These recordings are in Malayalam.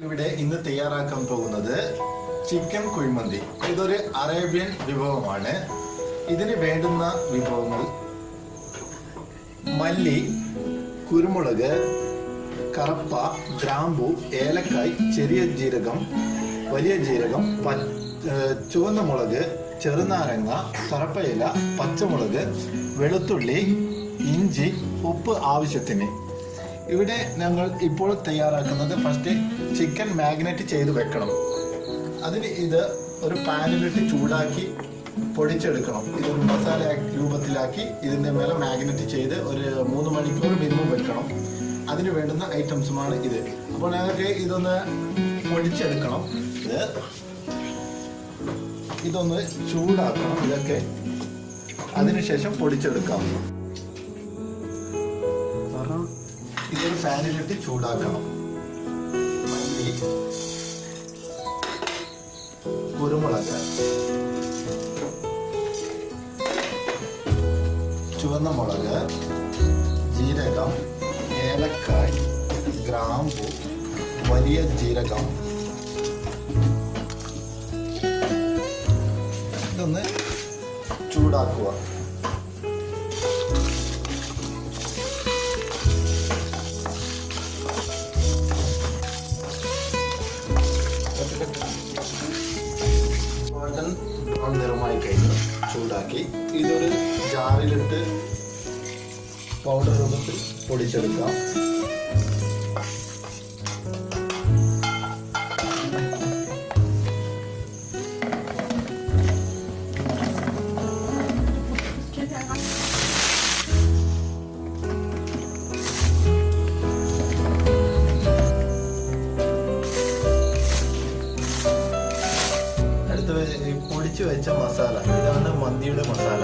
ഇവിടെ ഇന്ന് തയ്യാറാക്കാൻ പോകുന്നത് ചിക്കൻ കുഴിമന്തി. ഇതൊരു അറേബ്യൻ വിഭവമാണ്. ഇതിന് വേണ്ടുന്ന വിഭവങ്ങൾ: മല്ലി, കുരുമുളക്, കറുപ്പ, ഗ്രാമ്പു, ഏലക്കായ്, ചെറിയ ജീരകം, വലിയ ജീരകം, ചുവന്ന മുളക്, ചെറുനാരങ്ങ, കറുപ്പയില, പച്ചമുളക്, വെളുത്തുള്ളി, ഇഞ്ചി, ഉപ്പ് ആവശ്യത്തിന്. ഇവിടെ ഞങ്ങൾ ഇപ്പോൾ തയ്യാറാക്കുന്നത് ഫസ്റ്റ് ചിക്കൻ മാഗ്നേറ്റ് ചെയ്ത് വെക്കണം. അതിന് ഇത് ഒരു പാനിലിട്ട് ചൂടാക്കി പൊടിച്ചെടുക്കണം. ഇതൊരു മസാല രൂപത്തിലാക്കി ഇതിൻ്റെ മേലെ മാഗ്നേറ്റ് ചെയ്ത് ഒരു 3 മണിക്കൂർ മിനിമം വെക്കണം. അതിന് വേണ്ടുന്ന ഐറ്റംസുമാണ് ഇത്. അപ്പോൾ ഞങ്ങൾക്ക് ഇതൊന്ന് പൊടിച്ചെടുക്കണം. ഇതൊന്ന് ചൂടാക്കണം. ഇതൊക്കെ അതിനുശേഷം പൊടിച്ചെടുക്കാം. ഇതൊരു ഫാനിലിട്ട് ചൂടാക്കണം. മല്ലി, കുരുമുളക്, ചുവന്ന മുളക്, ജീരകം, ഏലക്കായ്, ഗ്രാമ്പു, വലിയ ജീരകം. ഇതൊന്ന് ചൂടാക്കുക. ഗോൾഡൻ ബ്രൗൺ നിറമായി കഴിഞ്ഞു ചൂടാക്കി ഇതൊരു ജാറിലിട്ട് പൗഡർ രൂപത്തിൽ പൊടിച്ചെടുക്കാം. പൊടിച്ചു വെച്ച മസാല, ഇതാണ് മന്തിയുടെ മസാല.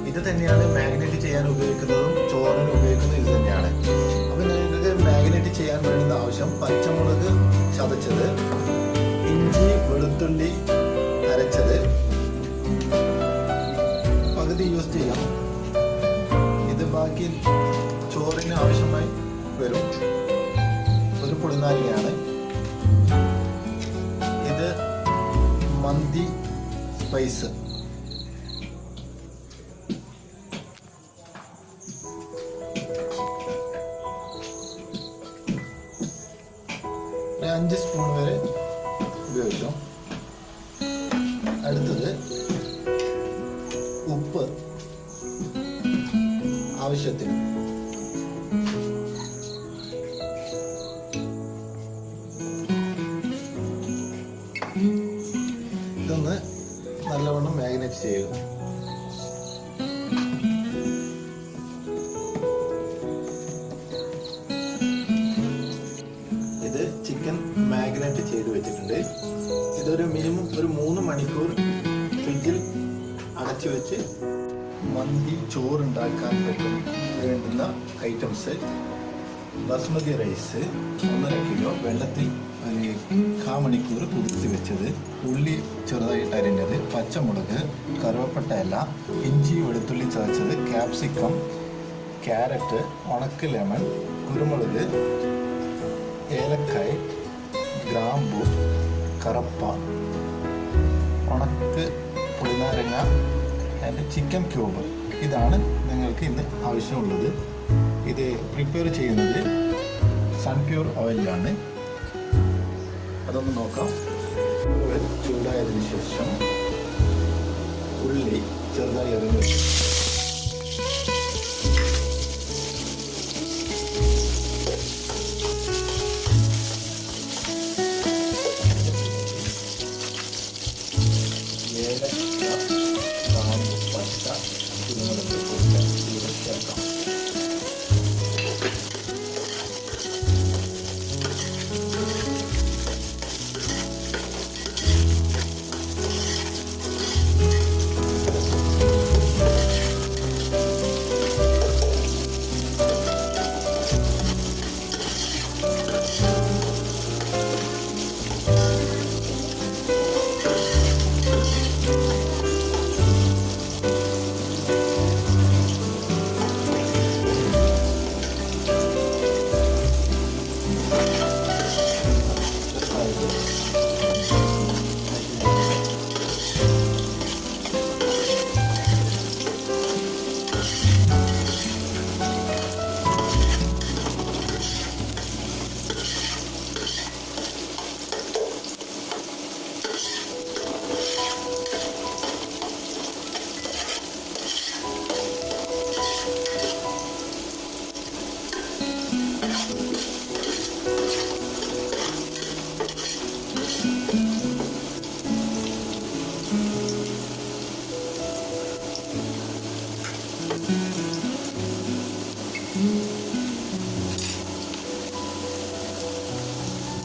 ഇത് തന്നെയാണ് മാഗ്നേറ്റ് ചെയ്യാൻ ഉപയോഗിക്കുന്നതും ചോറിന് ഉപയോഗിക്കുന്നതും ഇത് തന്നെയാണ്. അപ്പം നിങ്ങൾക്ക് മാഗ്നേറ്റ് ചെയ്യാൻ വേണ്ടുന്ന ആവശ്യം: പച്ചമുളക് ചതച്ചത്, ഇഞ്ചി വെളുത്തുള്ളി അരച്ചത് പകുതി യൂസ് ചെയ്യാം. ഇത് ബാക്കി ചോറിന് ആവശ്യമായി വരും. ഒരു പുളിനാരങ്ങയാണ് ഇത്. മന്തി സ്പൈസ്, ഒരു 5 സ്പൂൺ വരെ ഉപയോഗിക്കാം. അടുത്തത് ഉപ്പ് ആവശ്യത്തിന്. ഇതൊന്ന് നല്ലവണ്ണം മാഗ്നേറ്റ് ചെയ്യുക. ഇത് ചിക്കൻ മാഗ്നേറ്റ് ചെയ്ത് വെച്ചിട്ടുണ്ട്. ഇതൊരു മിനിമം ഒരു 3 മണിക്കൂർ ഫ്രിഡ്ജിൽ അടച്ചു വെച്ച് മന്തി ചോറുണ്ടാക്കാൻ വേണ്ടുന്ന ഐറ്റംസ്: ബസ്മതി റൈസ് 1.5 കിലോ വെള്ളത്തിൽ 1/4 മണിക്കൂർ കുതിർത്തി വെച്ചത്, ഉള്ളി ചെറുതായിട്ട് അരിഞ്ഞത്, പച്ചമുളക്, കറുവപ്പട്ട ഇല, ഇഞ്ചി വെളുത്തുള്ളി ചതച്ചത്, ക്യാപ്സിക്കം, ക്യാരറ്റ്, ഉണക്ക ലെമൺ, കുരുമുളക്, ഏലക്കായ്, ഗ്രാമ്പു, കറുപ്പ, ഉണക്ക് പുളിനാരങ്ങ ആൻഡ് ചിക്കൻ ക്യൂബ്. ഇതാണ് നിങ്ങൾക്ക് ഇന്ന് ആവശ്യമുള്ളത്. ഇത് പ്രിപ്പയർ ചെയ്യുന്നത് സൺപ്യൂർ ഓയിലാണ്. അതൊന്ന് നോക്കാം. ചൂടായതിനു ശേഷം ഉള്ളി ചെറുതായി അരിഞ്ഞു, ഏലക്ക, ഗ്രാമ്പു, പട്ട, കുരുമുളക് ചേർക്കാം.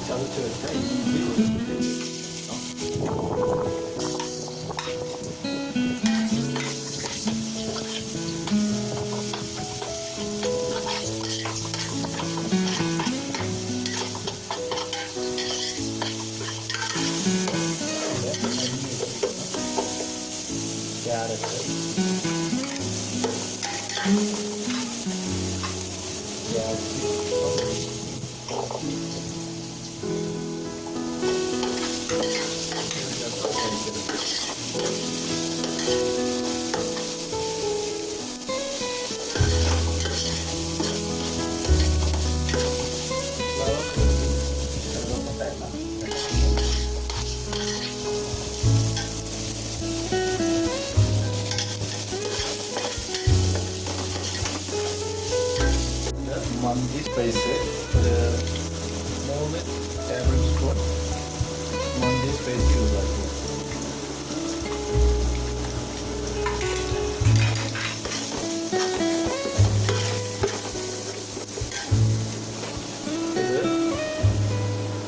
ചതച്ച് വെച്ച ഇഞ്ചി വെളുത്തുള്ളി ക്യാരറ്റ് മന്തി സ്പൈസ് 3 ടേബിൾ സ്പൂൺ മന്തി സ്പൈസ് യൂസ് ആക്കുക.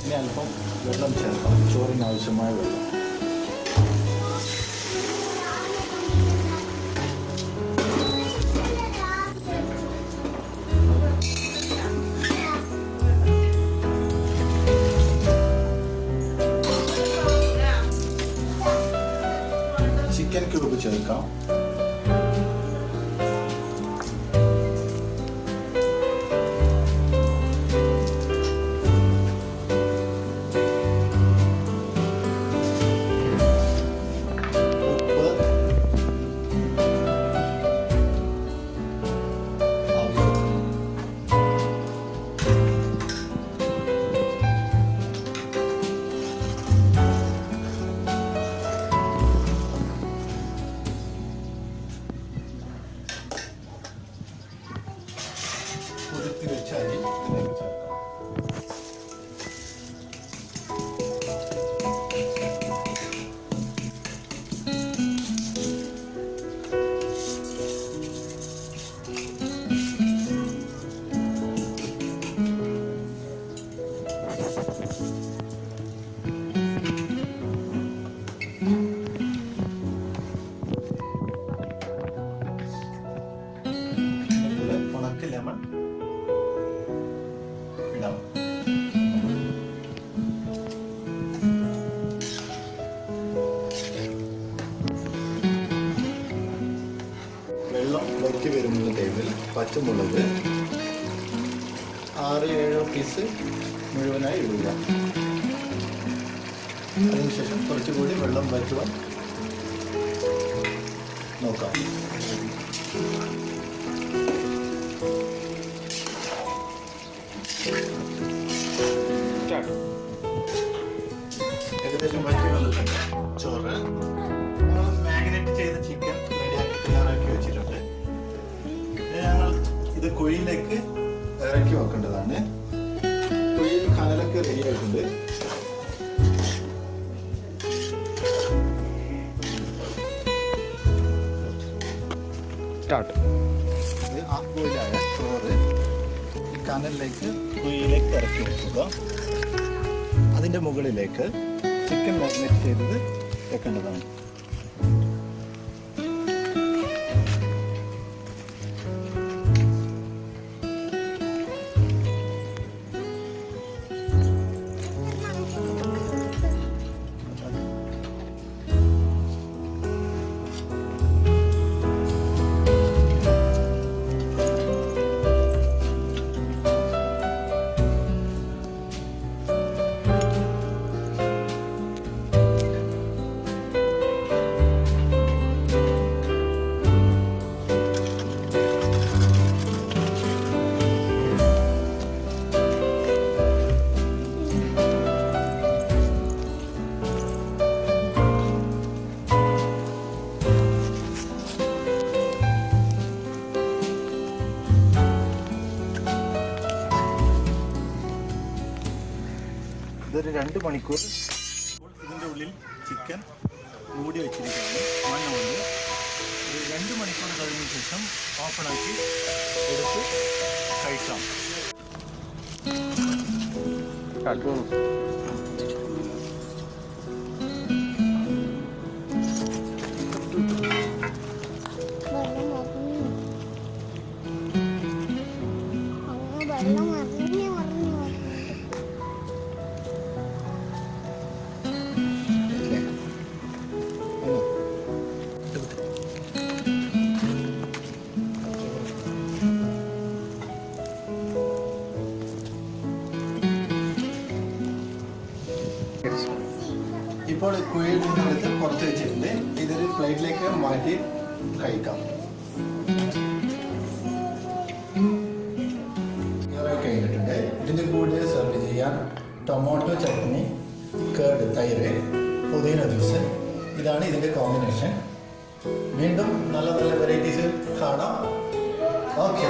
ഇനി അല്പം വെള്ളം ചേർക്കാം, ചോറിന് ആവശ്യമായ വെള്ളം. ചിക്കൻ ക്യൂബ് ചേർക്കാം. കുതിർത്തി വെച്ച അരി ഇതിലേക്ക് ചേർക്കാം. ഉണക്ക ലെമൺ ഇടാം. വെള്ളം വറ്റി വരുന്ന ടൈമിൽ പച്ചമുളക് 6-7 പീസ് മുഴുവനായി ഇടുക. അതിനുശേഷം കുറച്ചുകൂടി വെള്ളം വറ്റുവാൻ നോക്കാം. ഏകദേശം വറ്റി വന്നിട്ടുണ്ട് ചോറ്. നമ്മൾ മാഗ്നേറ്റ് ചെയ്ത ചിക്കൻ റെഡിയാക്കി തയ്യാറാക്കി വെച്ചിട്ടുണ്ട്. ഞങ്ങൾ ഇത് കുഴിയിലേക്ക് ഇറക്കി വെക്കേണ്ടതാണ്. കുഴിയിൽ കനലൊക്കെ റെഡി ആയിട്ടുണ്ട്. ഇത് ഹാഫ് ബോയിലായ ചോറ് ഈ കനലിലേക്ക് കുഴിയിലേക്ക് ഇറക്കി വെക്കുക. അതിൻ്റെ മുകളിലേക്ക് ചിക്കൻ മാഗ്നേറ്റ് ചെയ്തത് വെക്കേണ്ടതാണ്. ഒരു 2 മണിക്കൂർ ഇതിൻ്റെ ഉള്ളിൽ ചിക്കൻ മൂടി വെച്ചിരിക്കുകയാണ് മണ്ണ് കൊണ്ട്. ഒരു 2 മണിക്കൂർ കഴിഞ്ഞ ശേഷം ഓപ്പണാക്കി എടുത്ത് കഴിക്കാം. ഇപ്പോൾ കുഴിയിൽ നിന്ന് എടുത്ത് പുറത്ത് വെച്ചിട്ടുണ്ട്. ഇതൊരു പ്ലേറ്റിലേക്ക് മാറ്റി കഴിക്കാം. കഴിഞ്ഞിട്ടുണ്ട്. ഇതിൻ്റെ കൂടെ സെർവ് ചെയ്യാൻ ടൊമാറ്റോ ചട്നി, കേർഡ്, തൈര്, പുതിന ജ്യൂസ്. ഇതാണ് ഇതിൻ്റെ കോമ്പിനേഷൻ. വീണ്ടും നല്ല നല്ല വെറൈറ്റീസ് കാണാം. ഓക്കെ.